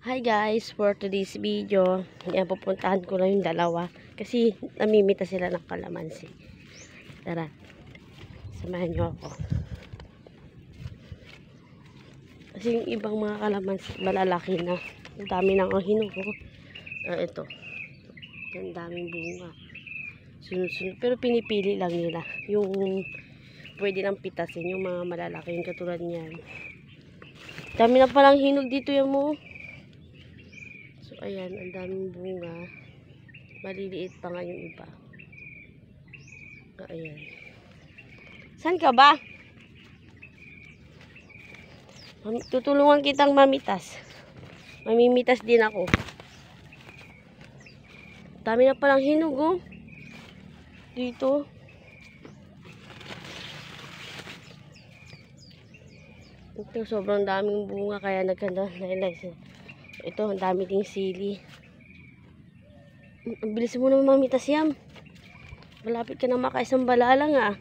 Hi guys, for today's video, yan, pupuntahan ko lang yung dalawa kasi namimita sila ng kalamansi. Tara, samahan nyo ako. Kasi yung ibang mga kalamansi malalaki na. Ang dami nang hinog ko. Ito, ang daming bunga. Sunod-sunod, pero pinipili lang nila yung pwede nang pitasin, yung mga malalaki, yung katulad niyan. Dami na palang hinog dito yan mo. So ayan, ang daming bunga. Maliliit pa nga yung iba. Ayan. Saan ka ba? Tutulungan kitang mamitas. Mamimitas din ako. Dami na palang hinog oh. Dito. Ito, sobrang daming bunga kaya nagkanda na ito, ang dami ding sili. Ang bilis mo naman mamitas yan. Malapit ka na makaisang balalang ah.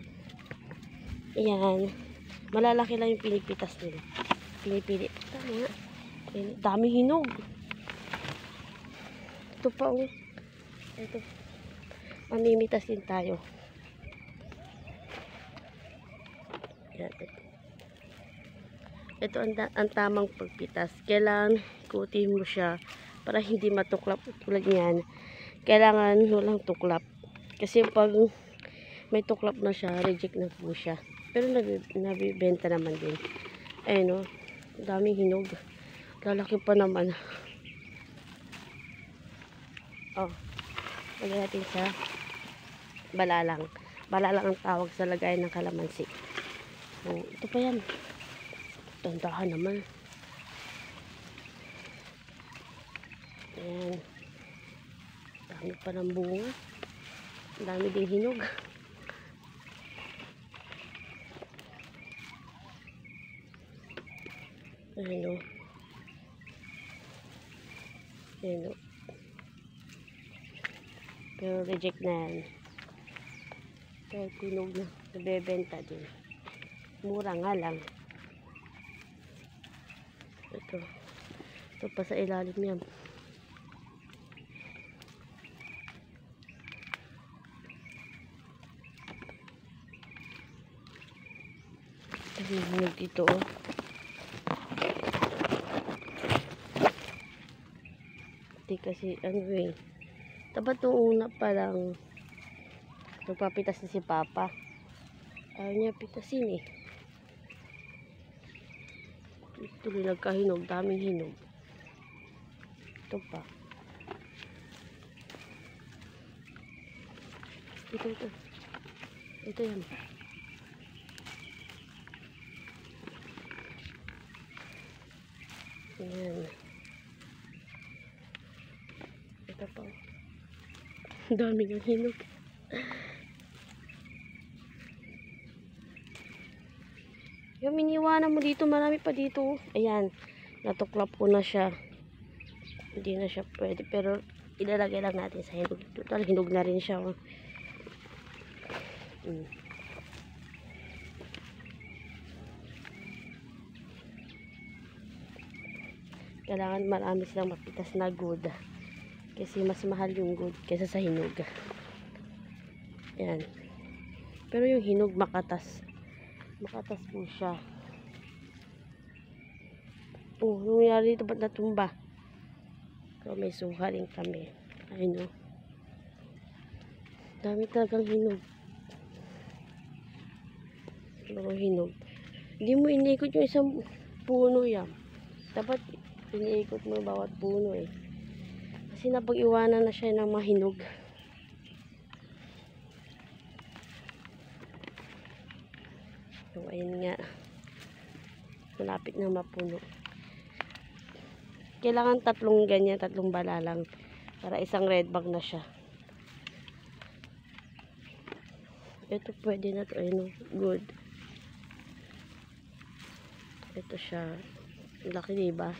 Ayan. Malalaki lang yung pinipitas nila. Pinipili. Tama. Dami hinog. Ito pa oh. Ito. Mamimitas din tayo. Ayan. Ito ang tamang pagpitas. Kailangan ikutin mo siya para hindi matuklap tulad niyan. Kailangan walang tuklap. Kasi pag may tuklap na siya, reject na po siya. Pero nabibenta naman din. Ayun o. Daming hinog. Lalaki pa naman. Oh. Lagyan natin sa balalang. Balalang ang tawag sa lagayan ng kalamansi. Oh, ito pa yan. Tandahan naman. Ayan. Dami pa ng bunga. Dami ding hinog. Ayan o. Ayan o. Pero reject na yan. Kahit hinog na. Nabebenta din. Mura nga lang. Ito. Ito pa sa ilalim yan. Hinog dito oh. Hindi kasi ano eh. Dapat nung una pa lang nagpapitas na si Papa. Ayaw niya pitasin eh. Tuloy nagkahinog. Daming hinog. Ito pa. Ito. Ito yan. Ayan. Ito pa. Dami ng hinog. Yung miniwanan mo dito, marami pa dito. Ayan. Natuklap ko na siya. Hindi na siya pwede. Pero ilalagay lang natin sa hinog. Total, hinog na rin siya. Oh. Kailangan marami silang mapitas na good. Kasi mas mahal yung good kaysa sa hinog. Ayan. Pero yung hinog makatas. Makatas po siya. Oh, nangyari dito ba't natumba? So, may suha rin kami. Ayun o. Dami talagang hinog. Pero hinog. Hindi mo iniikot yung isang puno yan. Dapat iniikot mo bawat puno eh. Kasi napag-iwanan na siya ng mahinog. So, ayun nga. Malapit na mapuno. Kailangan tatlong ganyan, tatlong balalang. Para isang red bag na siya. Ito pwede na to. Ayun, good. Ito siya. Laki diba?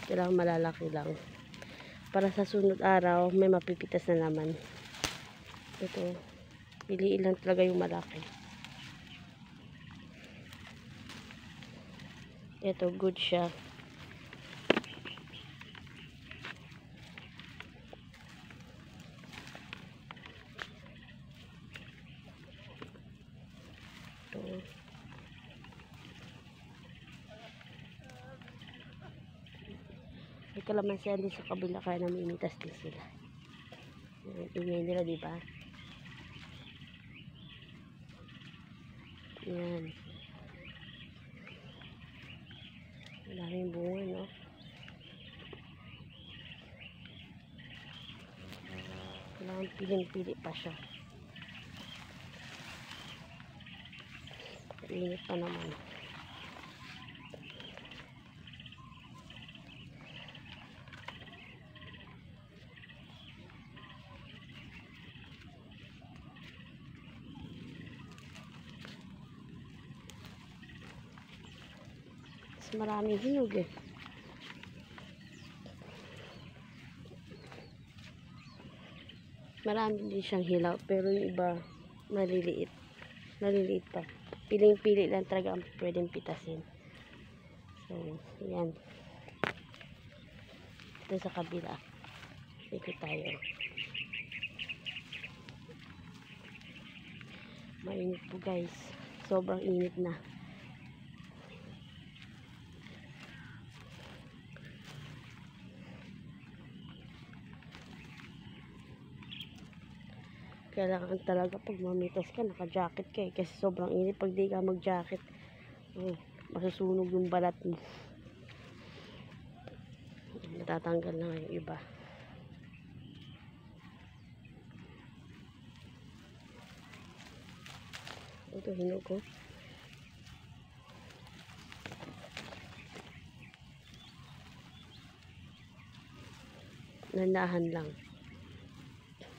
Kailangan malalaki lang. Para sa sunod araw, may mapipitas na naman. Ito. Piliin lang talaga yung malaki. Ito, good siya. May kalamansi din sa kabila kaya namimitas din sila. Yan, ingay nila, diba? Yan. Ang daming bunga, no? Kailangan piling-pili pa siya. Init pa naman. Mas maraming hinog eh. Marami din siyang hilaw, pero yung iba maliliit. Maliliit pa. Piling-pili lang talaga ang pwedeng pitasin. So, yan. Ito sa kabila. Ikot tayo. Mainit po guys. Sobrang init na. Kailangan talaga pag mamitas ka, naka-jacket ka eh. Kasi sobrang init pag di ka mag-jacket. Masusunog yung balat mo. Natatanggal na yung iba. Ito, hinog ko. Nandahan lang.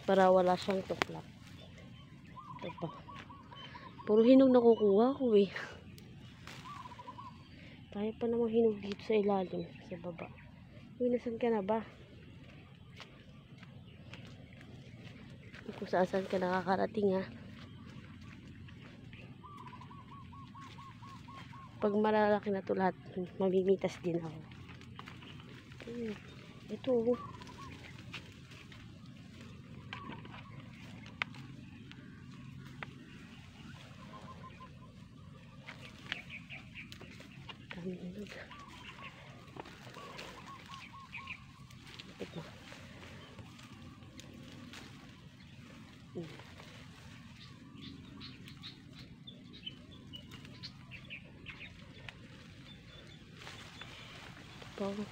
Para wala siyang tuklap. Ito pa. Puro hinog nakukuha ko eh. Tayo pa namang hinog dito sa ilalim, sa baba. Uy, nasan ka na ba? Kung saan ka nakakarating ha. Pag malalaki na ito lahat, mamimitas din ako. Ito oh. Hinog. Ito. Ito.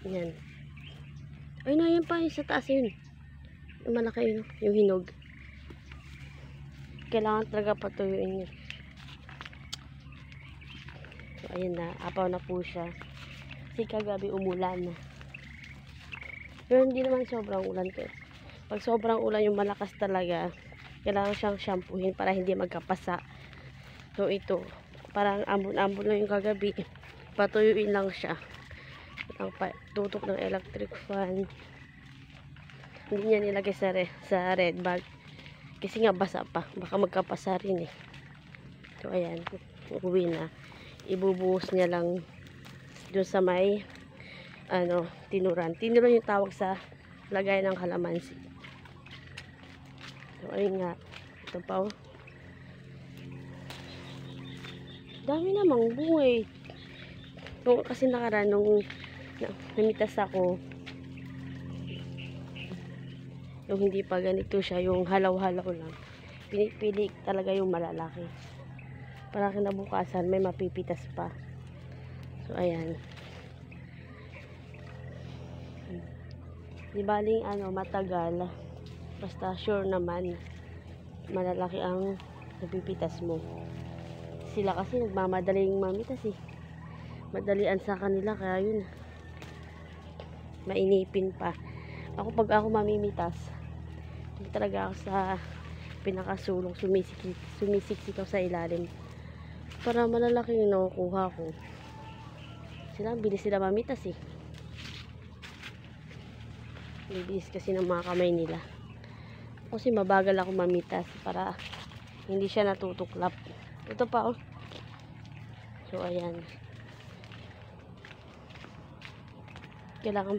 Yan. Ay na, yan pa yung sa taas yun. Yung malaki yun, yung hinog. Kailangan talaga patuyuin yun. So, ayun na. Apaw na po siya. Kasi kagabi umulan na. Pero hindi naman sobrang ulan to. Pag sobrang ulan yung malakas talaga, kailangan siyang shampoohin para hindi magkapasa. So, ito. Parang ambon-ambon lang yung kagabi. Patuyuin lang siya. Ang tutok ng electric fan. Hindi niya nilagay sa red bag kasi nga basa pa, baka magkapasa rin eh. So ayan, uwi na. Ibubuhos niya lang doon sa may tinuran yung tawag sa lagay ng kalamansi. So ayun nga, ito pa oh. Dami namang bunga eh. Kasi nakaraan nung namitas ako, yung hindi pa ganito siya, yung halaw-halaw lang, pinipili talaga yung malalaki para kinabukasan may mapipitas pa. So ayan, di baling matagal, basta sure naman malalaki ang napipitas mo. Sila kasi nagmamadaling mamitas eh, madalian sa kanila, kaya yun mainipin pa. Pag ako mamimitas, hindi talaga ako sa pinakasulong, sumisiksik ako sa ilalim para malalaki yung nakukuha ko. Bilis sila mamitas eh. Bilis kasi ng mga kamay nila. Kasi mabagal ako mamitas para hindi siya natutuklap. Ito pa oh. So ayan, kailangan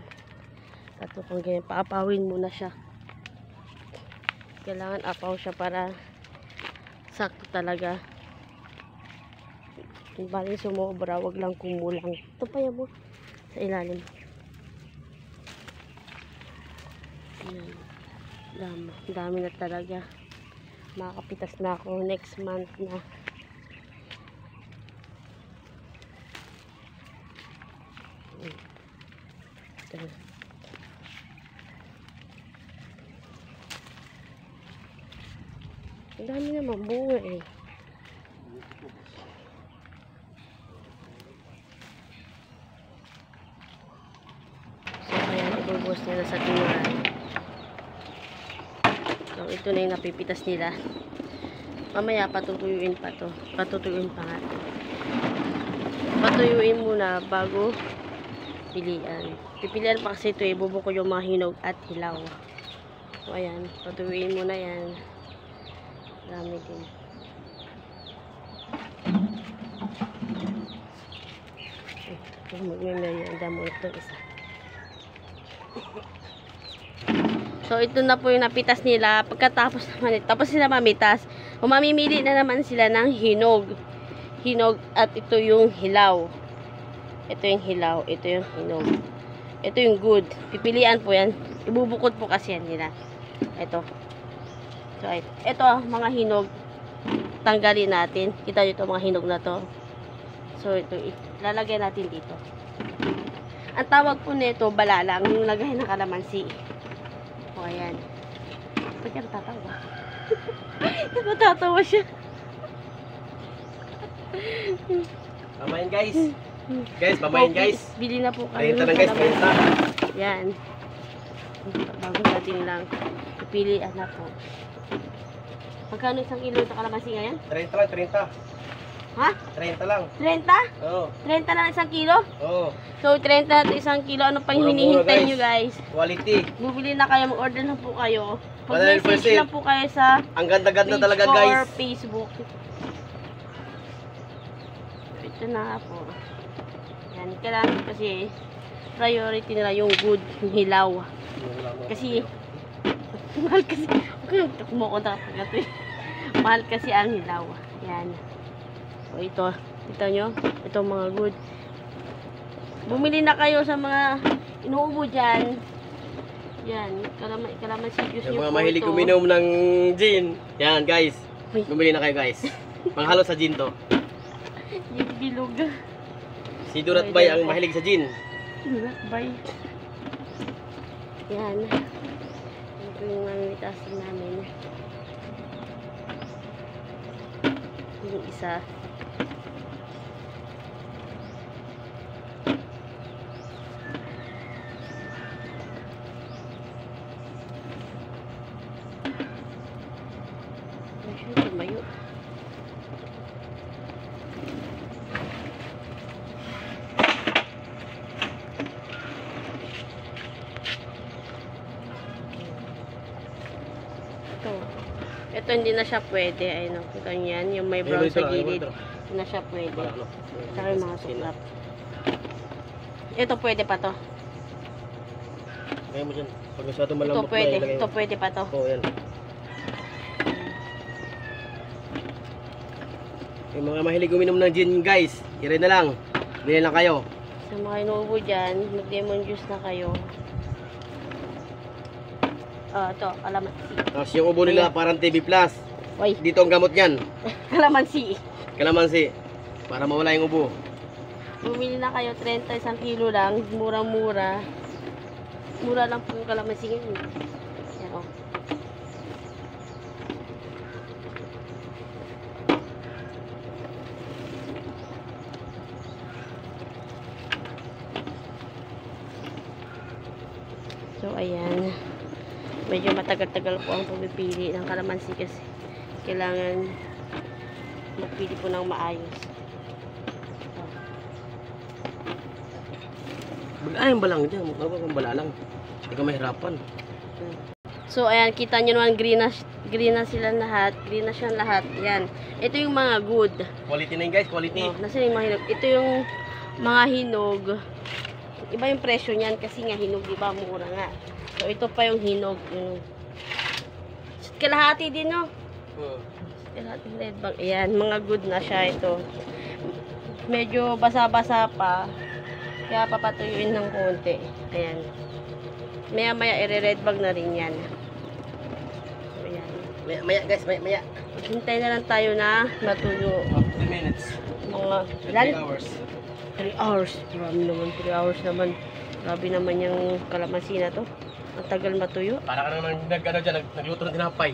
Patukang ganyan. Paapawin muna siya. Kailangan apaw siya para sakto talaga. Kung bali sumobra, wag lang kumulang. Ito pa yan mo. Sa ilalim. Ayan. Dami na talaga. Makakapitas na ako next month na. Ito. Ang dami naman bunga eh. So, ayan, ibubos nila sa tinuran. So, ito na yung napipitas nila. Mamaya, patutuyuin pa to. Patutuyuin pa nga. Patuyuin muna bago pilian. Pipilian pa kasi ito eh. Bubuko yung mga hinog at hilaw. So, ayan. Patuyuin muna yan. Dami din. Magmimerienda mo ito isa. So, ito na po yung napitas nila. Pagkatapos naman ito, tapos sila mamitas, mamimili na naman sila ng hinog. Hinog at ito yung hilaw. Ito yung hilaw. Ito yung hinog. Ito yung good. Pipilian po yan. Ibubukod po kasi yan nila. Ito. So, ito mga hinog. Tanggalin natin. Kita nyo ito mga hinog na to. So, ito. Lalagay natin dito. Ang tawag po nito, balalang. Yung lagay ng kalamansi. O, ayan. Ba't yan tatawa? Natatawa siya. Pamain guys. Guys, pamain guys. Bili na po kami. 30 lang guys, 30. Yan. Bagong dating lang. Pipilian na po. Magkano isang kilo sa kalamansi ngayon? 30 lang, 30. Ha? 30 lang. 30? Oo. 30 lang isang kilo? Oo. So, 30 natin isang kilo. Ano pang Mura-mura, hinihintay guys. nyo guys? Quality. Bumili na kayo, mag-order na po kayo. 100%. Mag-message lang po kayo sa Ang ganda-ganda page talaga ko guys. or Facebook. Ito na nga po. Yan, kailangan kasi priority nila yung good, yung hilaw. Kasi, mahal kasi, kumukunta ka pag ito. Mahal kasi ang hilaw. Yan. So, ito. Ito nyo. Ito mga good. Bumili na kayo sa mga inuubo dyan. Yan. Kalamansi juice Yung nyo mga po mahilig ito. uminom ng gin. Yan guys. Uy. Bumili na kayo guys. Panghalo sa gin to. Yung bilog. Si Durat Bay ang mahilig sa gin. Bye. Yan. Ito yung mamimitasin namin. Yung isa. Ay, tumayo. Ito hindi na siya pwede. Ayun o. Ganyan. Yung may brown sa gilid. Hindi na siya pwede. Saka yung mga suklap. Ito pwede pa to. Ngayon mo dyan. Pag masyado Ito malambot na pwede. ilagay Ito mo. pwede pa to. Oo, yan. Yung mga mahilig uminom ng gin guys. Ire na lang. Bili na kayo. Sa mga inuubo dyan, mag-lemon juice na kayo. Ito, kalamansi. Tapos yung ubo nila parang TV Plus. Uy, Dito ang gamot niyan. kalamansi. Kalamansi. Para mawala yung ubo. Bumili na kayo, 30 isang kilo lang. Murang-mura. Mura lang po yung kalamansi ngayon. Yan o. So, ayan. Medyo matagal-tagal po ang pagpipili ng kalamansi kasi kailangan magpili po ng maayos. Ay, yung balang dyan. Mukha ba kung bala lang. Hindi ka mahirapan. So, ayan, kita nyo naman, green na sila lahat. Green na siya lahat. Ayan. Ito yung mga good. Quality na yun guys, quality. Oh, nasa yung mga hinog. Ito yung mga hinog. iba yung presyo niyan kasi nga hinog, di ba? Mura nga. So, ito pa yung hinog. Kalahati din, no? Kalahati red bag. Ayan, mga good na siya ito. Medyo basa-basa pa. Kaya papatuyuin ng konti. Ayan. Maya-maya, ire-red bag na rin yan. Ayan. Maya guys, maya. Hintay na lang tayo na matuyo. 3 minutes. Mga 3 hours. 3 hours. Grabe naman, 3 hours naman. Grabe naman yung kalamansi na to. Ang tagal matuyo. Para ka naman nagluto ng tinapay.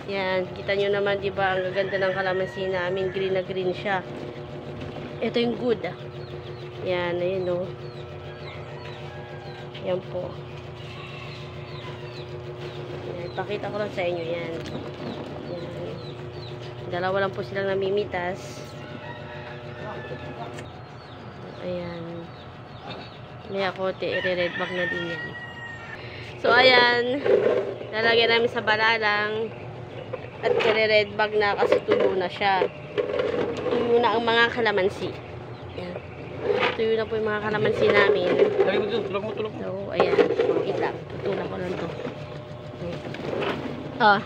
Yan, kita nyo naman, di ba, ang gaganda ng kalamansi namin. Green na green siya. Ito yung good, ah. Yan, ayun, oh. Yan po. Yan, pakita ko lang sa inyo, yan. Yan. Dalawa lang po silang namimitas. Ayan. May akote, i-red bag na din yan. So, ayan. Lalagyan namin sa balalang. At i-red bag na kasi tuyo na siya. Tuyo na ang mga kalamansi. Ayan. Tuyo na po yung mga kalamansi namin. Tulog mo. So, ayan. Wait lang. Tutulak ko lang to. Ah.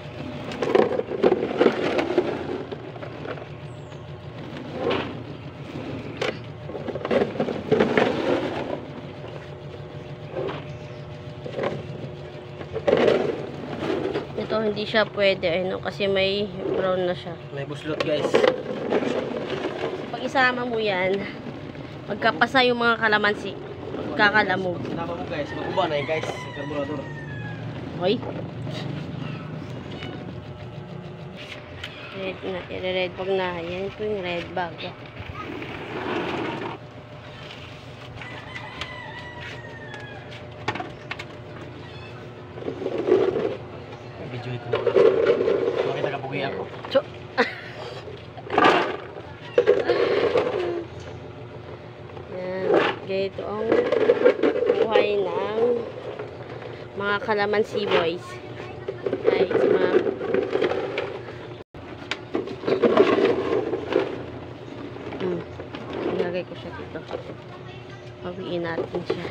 Ito hindi siya pwede ano kasi may brown na siya. May buslot guys. Pag isama mo yan, magkapasa yung mga kalamansi. Magkakalamog. Sinama mo guys, maguba na yun guys. Carburetor. Hoy. Red na, red bag na. Yan po yung red bag. Video ko na. Makita ka pugi ako. Yan. Ganito ang buhay ng mga kalamansi boys. Guys, mga ilagay ko siya dito. Pawiin natin siya.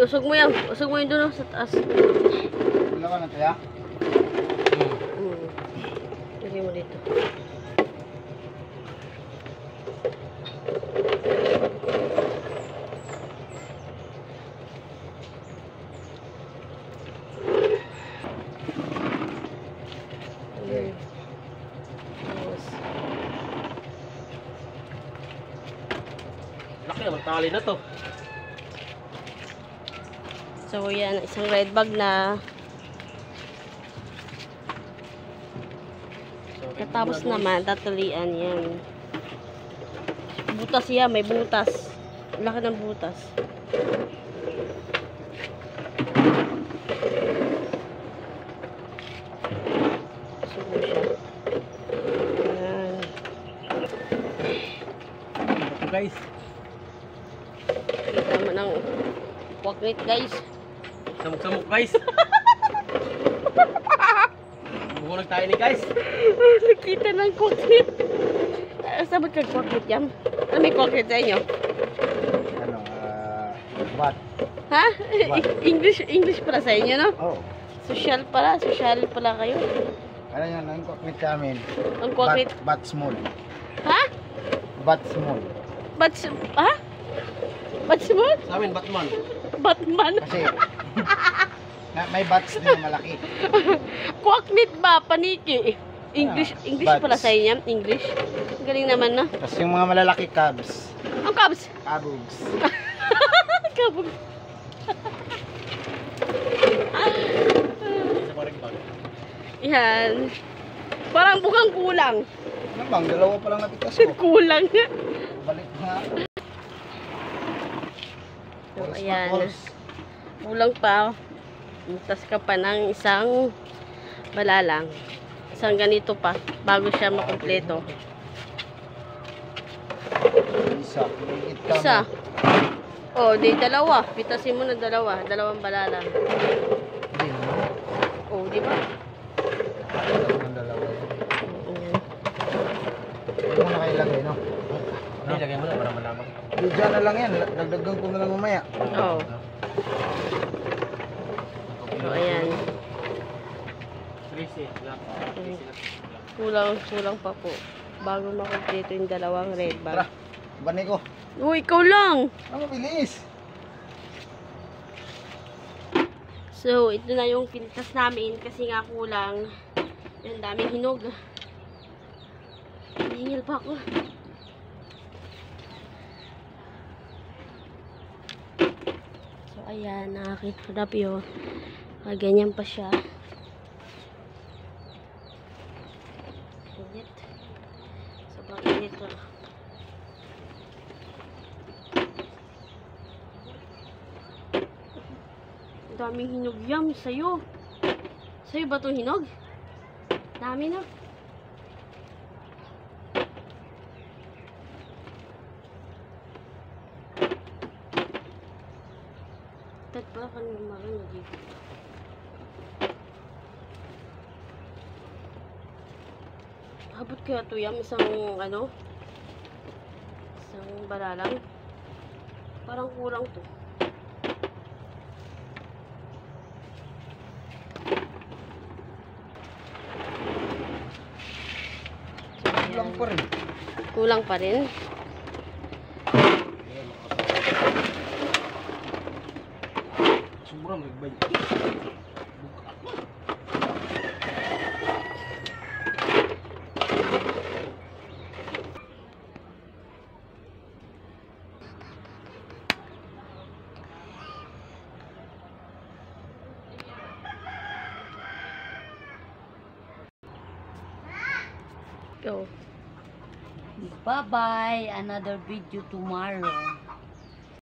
Usog mo yan. Usog mo yun doon sa taas. Wala ka na kaya? Lagay mo dito. Laki naman tali na to. So, yan. Isang red bag na. Katapos naman, tatalian yan. Butas yan. May butas. Laki ng butas. Subo siya. Yan. Ito guys. Kita mo ng kwaklit guys. Samok-samok guys. Bukunag tayo ni guys. Nakita ng kwaklit. Sabot kang kwaklit yan? Ano may kwaklit sa inyo? Ano, what? Ha? English pala sa inyo, no? Oh. Social pala kayo. Ano yan, ang kwaklit sa amin? Ang kwaklit. Bat small. Ha? Bat small. Ha? Batsmon? Sa amin, Batman. Batman? Kasi, may bats din na malaki. Kwaklit ba? Paniki. English bats. pala sa inyo? English? Galing naman, no? Tapos yung mga malalaki, cubs. Ang Cubs? Kabugs. Kabog. Sa parang bag. Yan. Parang bukang kulang. Ano bang, dalawa pa lang napitas ko. Kulang. Balik nga. So, ayan. Kulang pa. Magtas ka pa ng isang balalang. Isang ganito pa, bago siya makumpleto. Isa. Higit ka Isa. mo. Oh, di dalawa. Pitasin mo na dalawa. Dalawang balalang. Hindi naman. Oh, di ba? Dalawang dalawa yan. Ayan. Huwag mo na kayo ilagay, no? Ilagay mo na para malaman. Diyan na lang yan. Dagdagan ko na lang mamaya. Oh. So, ayan. Kulang pa po. Bago makumpleto yung dalawang red Tara. bag. Banay ko. Oh, ikaw lang! Ang mabilis. So, ito na yung pinitas namin kasi nga kulang. Yung daming hinog. Hingil pa ako. So, ayan, nakakita yun. Ganyan pa siya. Init. Sobrang init na. Daming hinog yam sa'yo. Sa'yo ba itong hinog? Dami na. Tad pala ka naman marunong dito. Habot kaya ito yam isang ano? Isang balalang. Parang kurang to. Kulang pa rin. Kulang pa rin. Sobrang nagbay. Go. Bye-bye. Another video tomorrow.